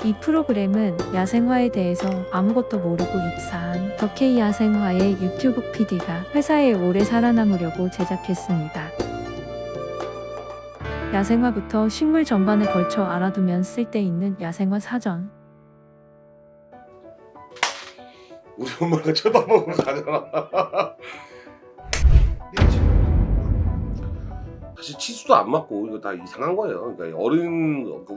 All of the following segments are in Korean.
이 프로그램은 야생화에 대해서 아무것도 모르고 입사한 더K 야생화의 유튜브 PD가 회사에 오래 살아남으려고 제작했습니다. 야생화부터 식물 전반에 걸쳐 알아두면 쓸데있는 야생화 사전. 우리 엄마가 쳐다보고 가잖아. 사실 치수도 안 맞고 이거 다 이상한 거예요. 그러니까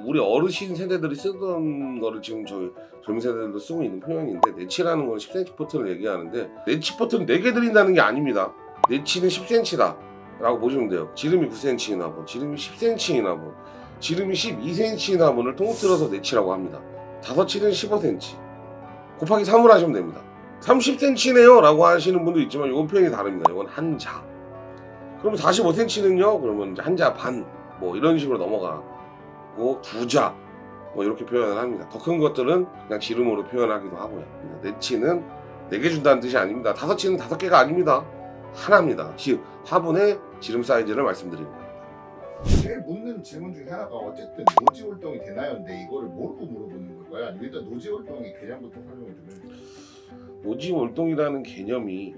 우리 어르신 세대들이 쓰던 거를 지금 저희 젊은 세대들도 쓰고 있는 표현인데, 내치라는 건 10cm 포트를 얘기하는데, 내치 포트는 4개 드린다는 게 아닙니다. 내치는 10cm다 라고 보시면 돼요. 지름이 9cm이나 분, 지름이 10cm이나 분, 지름이 12cm이나 분을 통틀어서 내치라고 합니다. 5치는 15cm 곱하기 3을 하시면 됩니다. 30cm네요 라고 하시는 분도 있지만 이건 표현이 다릅니다. 이건 한자. 그럼 45cm는요? 그러면 이제 한자 반, 뭐 이런 식으로 넘어가고, 2자 뭐 이렇게 표현을 합니다. 더 큰 것들은 그냥 지름으로 표현하기도 하고요. 내치는 4개 준다는 뜻이 아닙니다. 5치는 5개가 아닙니다. 하나입니다. 화분의 지름 사이즈를 말씀드리는 겁니다. 제일 묻는 질문 중에 하나가 어쨌든 노지 활동이 되나요인데, 이거를 모르고 물어보는 걸까요? 아니면 일단 노지 활동의 개념부터 설명을 좀 해주세요. 노지 월동이라는 개념이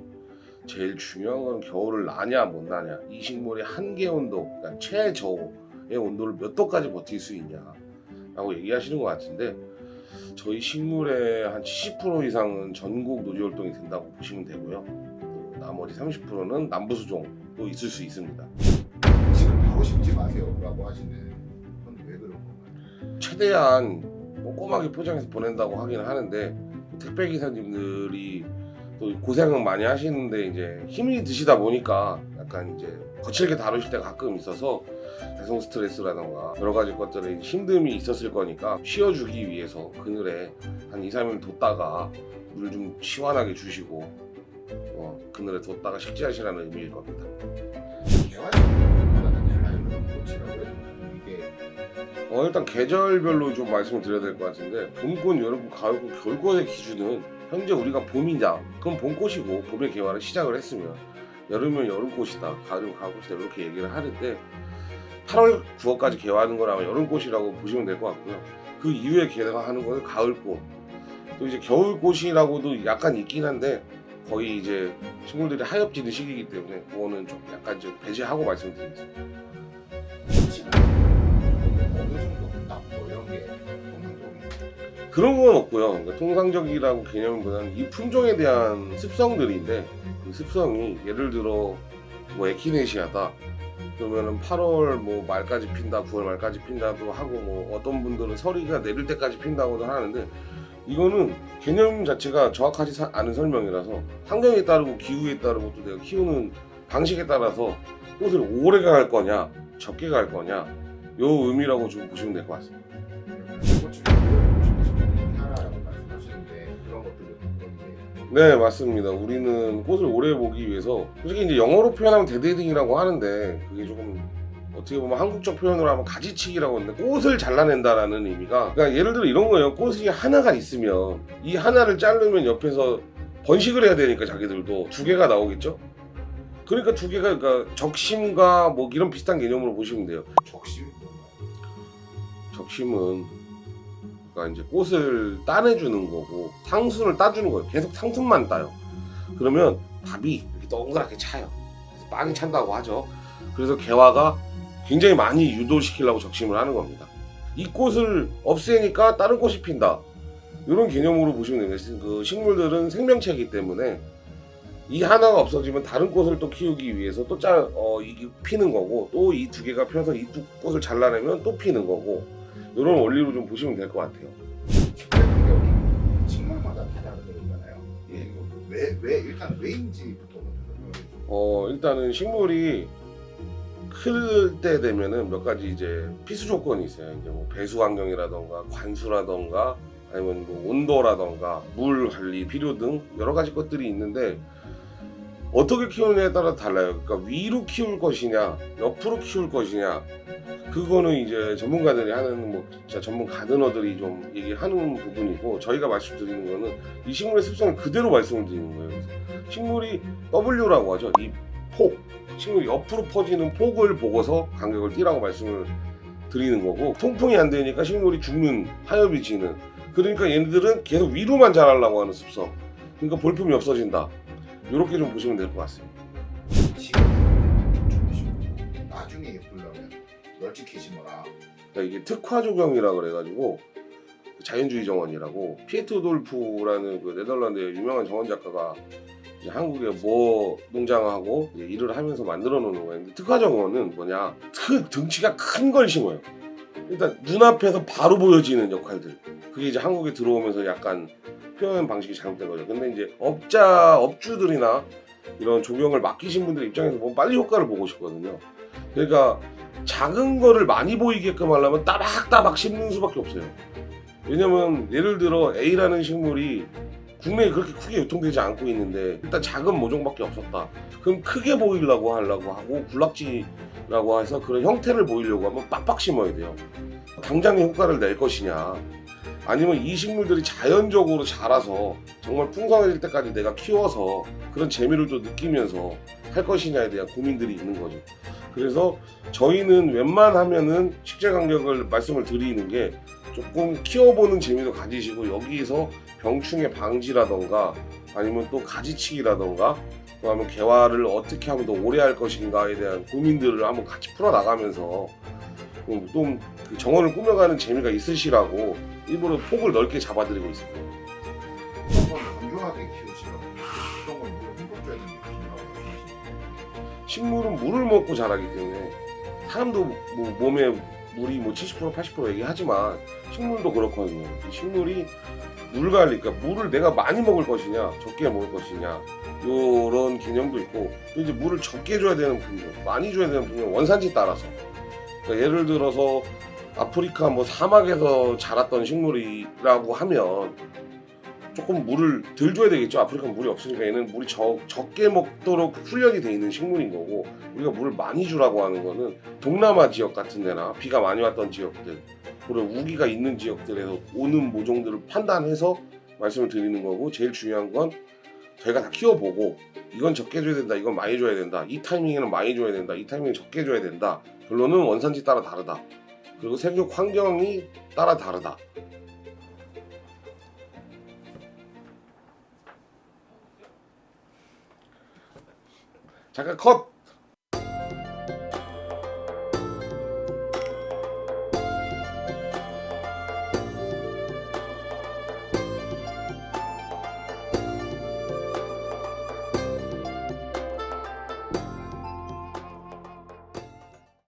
제일 중요한 건 겨울을 나냐 못 나냐, 이 식물의 한계 온도, 그러니까 최저의 온도를 몇 도까지 버틸 수 있냐 라고 얘기하시는 것 같은데, 저희 식물의 한 70% 이상은 전국 노지 활동이 된다고 보시면 되고요. 또 나머지 30%는 남부 수종도 있을 수 있습니다. 지금 하고 싶지 마세요 라고 하시는 건 왜 그런 건가요? 최대한 꼼꼼하게 포장해서 보낸다고 하기는 하는데, 택배 기사님들이 또 고생은 많이 하시는데 이제 힘이 드시다 보니까 약간 이제 거칠게 다루실 때가 가끔 있어서 배송 스트레스라던가 여러 가지 것들에 힘듦이 있었을 거니까 쉬어주기 위해서 그늘에 한 2, 3일 뒀다가 물 좀 시원하게 주시고 그늘에 뒀다가 식재하시라는 의미일 겁니다. 개화적으로는 달라요. 노지라고 해도 이게 일단 계절별로 좀 말씀을 드려야 될 것 같은데, 봄꽃, 여름꽃, 가을꽃, 겨울꽃의 기준은 현재 우리가 봄이다 그럼 봄꽃이고, 봄의 개화를 시작을 했으면 여름이면 여름꽃이다, 가을이면 가을꽃이다 이렇게 얘기를 하는데, 8월 9월까지 개화하는 거라면 여름꽃이라고 보시면 될 것 같고요. 그 이후에 개화하는 거는 가을꽃, 또 이제 겨울꽃이라고도 약간 있긴 한데 거의 이제 식물들이 하엽지는 시기이기 때문에 그거는 좀 약간 좀 배제하고 말씀드리겠습니다. 어느 정도 딱뭐 이런 게 통상적인 그런 건 없고요. 그러니까 통상적이라고 개념보다는 이 품종에 대한 습성들인데, 그 습성이 예를 들어 뭐 에키네시아다 그러면은 8월 뭐 말까지 핀다, 9월 말까지 핀다도 하고, 뭐 어떤 분들은 서리가 내릴 때까지 핀다고도 하는데, 이거는 개념 자체가 정확하지 않은 설명이라서 환경에 따르고 기후에 따르고 또 내가 키우는 방식에 따라서 꽃을 오래 갈 거냐 적게 갈 거냐 요 의미라고 좀 보시면 될 것 같습니다. 하나라고 말씀하시는데 그런 것들을 그런데 네, 맞습니다. 우리는 꽃을 오래 보기 위해서, 솔직히 이제 영어로 표현하면 데드헤딩이라고 하는데 그게 조금 어떻게 보면 한국적 표현으로 하면 가지치기라고 하는데, 꽃을 잘라낸다라는 의미가, 그러니까 예를 들어 이런 거예요. 꽃이 하나가 있으면 이 하나를 자르면 옆에서 번식을 해야 되니까 자기들도 2개가 나오겠죠. 그러니까 2개가, 그러니까 적심과 뭐 이런 비슷한 개념으로 보시면 돼요. 적심이 적심은 그러니까 이제 꽃을 따내주는 거고, 상순을 따주는 거예요. 계속 상순만 따요. 그러면 밥이 이렇게 동그랗게 차요. 그래서 빵이 찬다고 하죠. 그래서 개화가 굉장히 많이 유도시키려고 적심을 하는 겁니다. 이 꽃을 없애니까 다른 꽃이 핀다, 이런 개념으로 보시면 됩니다. 그 식물들은 생명체이기 때문에 이 하나가 없어지면 다른 꽃을 또 키우기 위해서 또 이게 피는 거고, 또 이 2개가 펴서 이 꽃을 잘라내면 또 피는 거고, 이런 원리로 좀 보시면 될 것 같아요. 식물마다 다 다른 거잖아요. 예. 왜 일단 왜인지부터 설명해 주세요. 일단은 식물이 클 때 되면은 몇 가지 이제 필수 조건이 있어요. 이제 뭐 배수 환경이라던가 관수라던가 아니면 뭐 온도라던가 물 관리 필요 등 여러 가지 것들이 있는데, 어떻게 키우느냐에 따라 달라요. 그러니까 위로 키울 것이냐 옆으로 키울 것이냐, 그거는 이제 전문가들이 하는, 뭐 진짜 전문 가드너들이 좀 얘기하는 부분이고, 저희가 말씀드리는 거는 이 식물의 습성을 그대로 말씀을 드리는 거예요. 그래서 식물이 W라고 하죠. 이 폭, 식물이 옆으로 퍼지는 폭을 보고서 간격을 띠라고 말씀을 드리는 거고, 통풍이 안 되니까 식물이 죽는, 하엽이 지는. 그러니까 얘네들은 계속 위로만 자라려고 하는 습성. 그러니까 볼품이 없어진다. 이렇게 좀 보시면 될 것 같습니다. 지금 좋으시고 나중에 예쁘려면 널찍히 심어라. 그러니까 이게 특화 조경이라 그래가지고 자연주의 정원이라고, 피에트 돌프라는 그 네덜란드의 유명한 정원 작가가 이제 한국에 뭐 농장하고 이제 일을 하면서 만들어 놓는 거예요. 근데 특화 정원은 뭐냐, 등치가 큰 걸 심어요. 일단 눈앞에서 바로 보여지는 역할들. 그게 이제 한국에 들어오면서 약간 표현 방식이 잘못된 거죠. 근데 이제 업주들이나 이런 조경을 맡기신 분들 입장에서 보면 빨리 효과를 보고 싶거든요. 그러니까 작은 거를 많이 보이게끔 하려면 따박따박 심는 수밖에 없어요. 왜냐면 예를 들어 A라는 식물이 국내에 그렇게 크게 유통되지 않고 있는데 일단 작은 모종밖에 없었다. 그럼 크게 보이려고 하고 굴락지라고 해서 그런 형태를 보이려고 하면 빡빡 심어야 돼요. 당장의 효과를 낼 것이냐, 아니면 이 식물들이 자연적으로 자라서 정말 풍성해질 때까지 내가 키워서 그런 재미를 또 느끼면서 할 것이냐에 대한 고민들이 있는 거죠. 그래서 저희는 웬만하면은 식재 간격을 말씀을 드리는 게, 조금 키워보는 재미도 가지시고 여기서 병충해 방지라던가 아니면 또 가지치기라던가 또 하면 개화를 어떻게 하면 더 오래 할 것인가에 대한 고민들을 한번 같이 풀어나가면서 좀 그 정원을 꾸며가는 재미가 있으시라고 일부러 폭을 넓게 잡아드리고 있습니다. 어떤 걸 건조하게 키우시라고 어떤 걸 물을 흠뻑 줘야 되는 게 중요하다고 생각하시나요? 식물은 물을 먹고 자라기 때문에, 사람도 뭐 몸에 물이 뭐 70% 80% 얘기하지만 식물도 그렇거든요. 이 식물이 물 관리, 그러니까 물을 내가 많이 먹을 것이냐 적게 먹을 것이냐 이런 개념도 있고, 또 이제 물을 적게 줘야 되는 품종, 많이 줘야 되는 품종, 원산지 따라서. 그러니까 예를 들어서 아프리카 뭐 사막에서 자랐던 식물이라고 하면 조금 물을 덜 줘야 되겠죠. 아프리카는 물이 없으니까 얘는 물이 적게 먹도록 훈련이 돼 있는 식물인 거고, 우리가 물을 많이 주라고 하는 거는 동남아 지역 같은 데나 비가 많이 왔던 지역들, 그리고 우기가 있는 지역들에서 오는 모종들을 판단해서 말씀을 드리는 거고, 제일 중요한 건 저희가 다 키워보고 이건 적게 줘야 된다, 이건 많이 줘야 된다, 이 타이밍에는 많이 줘야 된다, 이 타이밍에 적게 줘야 된다, 결론은 원산지 따라 다르다, 그리고 생육 환경이 따라 다르다. 잠깐 컷!